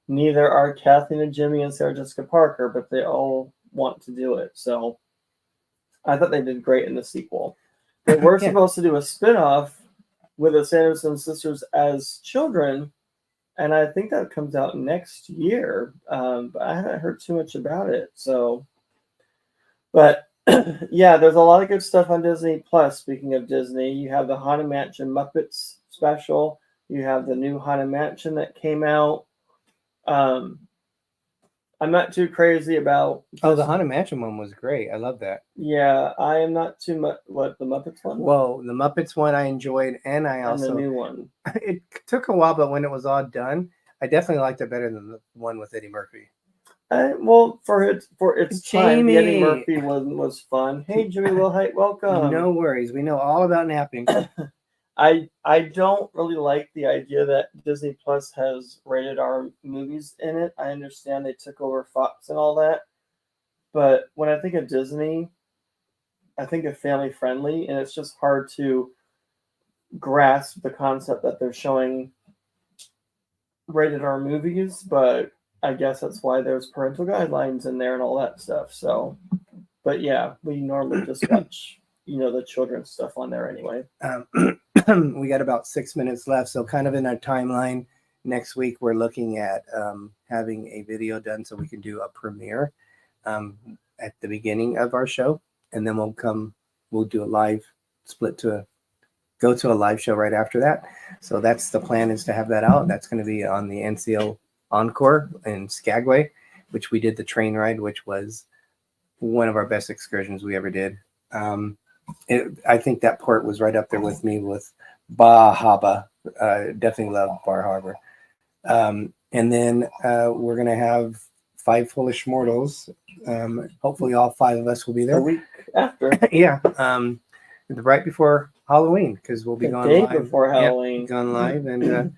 neither are Kathleen and Jimmy and Sarah Jessica Parker, but they all want to do it. So I thought they did great in the sequel. They were supposed to do a spinoff with the Sanderson sisters as children, and I think that comes out next year. But I haven't heard too much about it. So, but yeah, there's a lot of good stuff on Disney Plus. Speaking of Disney, you have the Haunted Mansion Muppets special. You have the new Haunted Mansion that came out. I'm not too crazy about. The Haunted Mansion one was great. I love that. Yeah, I am not too much. What, the Muppets one? Well, the Muppets one I enjoyed, and I also the new one. It took a while, but when it was all done, I definitely liked it better than the one with Eddie Murphy. Well, for its time, the Eddie Murphy one was fun. Hey, Jimmy Wilhite, welcome. No worries. We know all about napping. I don't really like the idea that Disney Plus has rated R movies in it. I understand they took over Fox and all that, but when I think of Disney, I think of family friendly, and it's just hard to grasp the concept that they're showing rated R movies. But I guess that's why there's parental guidelines in there and all that stuff. So, but yeah, we normally just watch the children's stuff on there anyway. We got about 6 minutes left, so kind of in our timeline next week we're looking at having a video done so we can do a premiere at the beginning of our show, and then we'll do a live go to a live show right after that. So that's the plan, is to have that out. That's going to be on the NCO Encore in Skagway, which we did the train ride, which was one of our best excursions we ever did. I think that port was right up there with me with Bar Harbor. Definitely love Bar Harbor. And then we're going to have 5 Foolish Mortals. Hopefully all 5 of us will be there. A week after. Yeah. Right before Halloween, because we'll be going live. The day before Halloween. Going live. And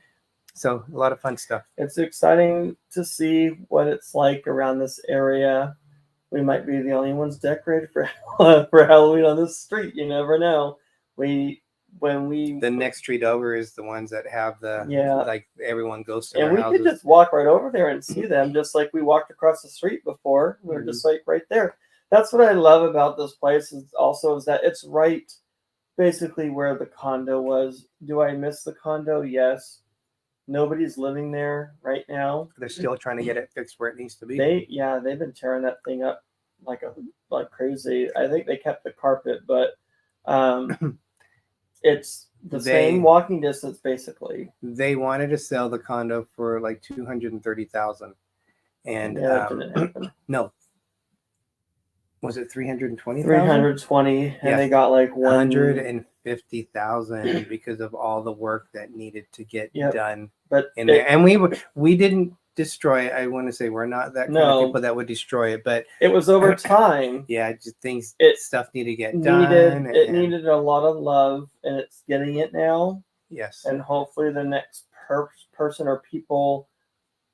so a lot of fun stuff. It's exciting to see what it's like around this area. We might be the only ones decorated for Halloween on this street. You never know. The next street over is the ones that have like everyone goes to. And we could just walk right over there and see them, just like we walked across the street before. We were just like right there. That's what I love about this place. Is that it's right, basically where the condo was. Do I miss the condo? Yes. Nobody's living there right now. They're still trying to get it fixed where it needs to be. They've been tearing that thing up like crazy. I think they kept the carpet, but it's the same walking distance basically. They wanted to sell the condo for like $230,000, and that didn't happen. No. Was it 320,000? 320, and they got like 150,000 because of all the work that needed to get done. But there, and we didn't destroy it. I want to say we're not that kind of people that would destroy it, but it was over time. Yeah, just stuff needed to get done. It needed a lot of love, and it's getting it now. Yes, and hopefully the next person or people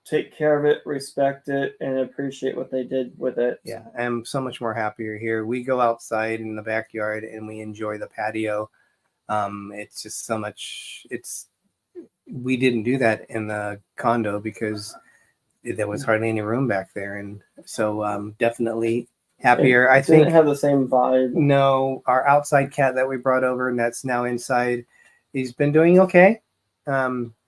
take care of it, respect it, and appreciate what they did with it. Yeah, I'm so much more happier here. We go outside in the backyard and we enjoy the patio. It's just so much. We didn't do that in the condo because there was hardly any room back there, and so definitely happier. I think didn't have the same vibe. No, our outside cat that we brought over and that's now inside, he's been doing okay.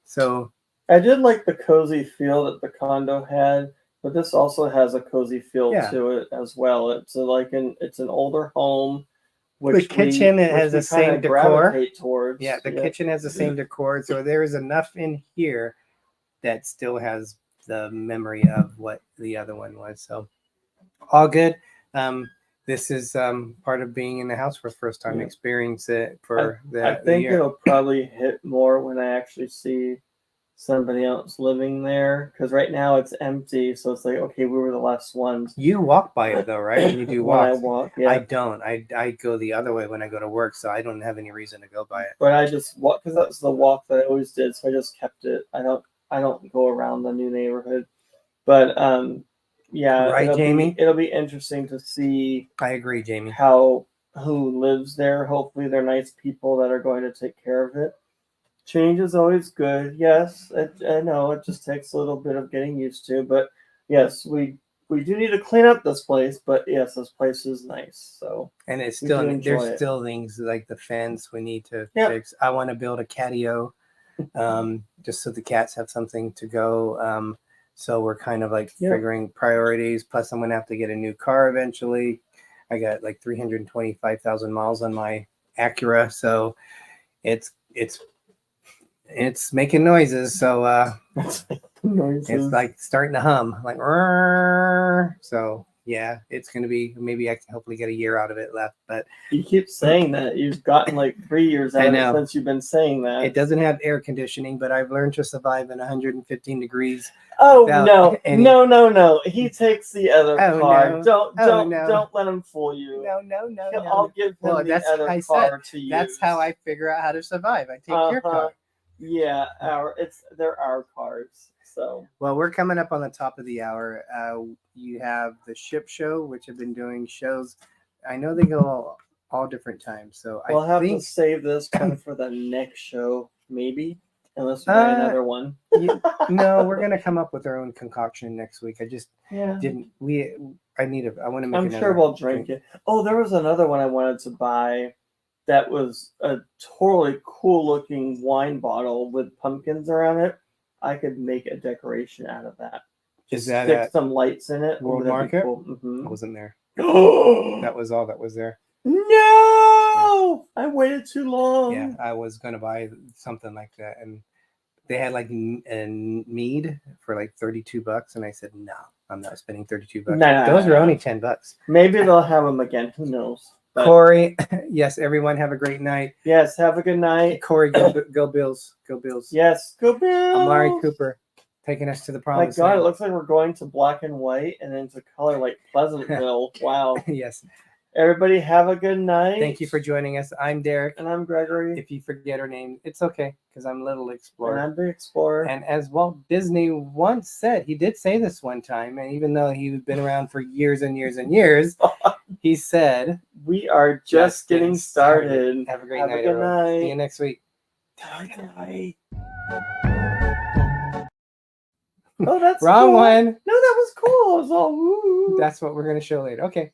So. I did like the cozy feel that the condo had, but this also has a cozy feel to it as well. It's it's an older home. The kitchen has the same decor. Towards. Yeah, the kitchen has the same decor, so there is enough in here that still has the memory of what the other one was. So all good. This is part of being in the house for the first time. Experience it for I think it'll probably hit more when I actually see somebody else living there, because right now it's empty, so it's like, okay, we were the last ones. You walk by it though, right? You do walk. I walk, yeah. I don't. I go the other way when I go to work, so I don't have any reason to go by it. But I just walk because that's the walk that I always did, so I just kept it. I don't go around the new neighborhood, but yeah, right, Jamie. It'll be interesting to see. I agree, Jamie. Who lives there? Hopefully, they're nice people that are going to take care of it. Change is always good. Yes, I know it just takes a little bit of getting used to, but yes, we do need to clean up this place. But yes, this place is nice. So and there's still things like the fence we need to fix. I want to build a catio, just so the cats have something to go. So we're kind of like figuring priorities. Plus, I'm gonna have to get a new car eventually. I got like 325,000 miles on my Acura, so it's making noises, so it's like starting to hum, like so yeah, it's gonna be, maybe I can hopefully get a year out of it left. But you keep saying that you've gotten like 3 years out of it since you've been saying that. It doesn't have air conditioning, but I've learned to survive in 115 degrees. Oh no! He takes the other car. No. Don't let him fool you. No. I'll give him the other car to you. That's how I figure out how to survive. I take your car. Yeah, they're our cars. So well, we're coming up on the top of the hour. You have the ship show, which have been doing shows. I know they go all different times, so we'll have to save this kind of for the next show, maybe, unless we get another one. No, we're gonna come up with our own concoction next week. I just didn't. I want to make. I'm sure we'll drink it. Oh, there was another one I wanted to buy. That was a totally cool looking wine bottle with pumpkins around it. I could make a decoration out of that. Is that stick some lights in it? World Market? Cool. Mm-hmm. I wasn't there. That was all that was there. No! I waited too long. Yeah, I was going to buy something like that. And they had like a mead for like $32. And I said, no, I'm not spending $32. Those are only $10. Maybe they'll have them again. Who knows? But Corey, yes, everyone have a great night. Yes, have a good night. Corey, go Bills. Go Bills. Yes, go Bills. Amari Cooper taking us to the promised land. My God, it looks like we're going to black and white and then to color like Pleasantville. Wow. Yes. Everybody have a good night. Thank you for joining us. I'm Derek. And I'm Gregory. If you forget our name, it's okay, because I'm Little Explorer. And I'm Big Explorer. And as Walt Disney once said, he did say this one time, and even though he's been around for years and years and years, he said, we are just getting started. Have a great night, everyone. See you next week. Night. Oh, that's wrong cool. one. No, that was cool. It was all woo. That's what we're going to show later. Okay.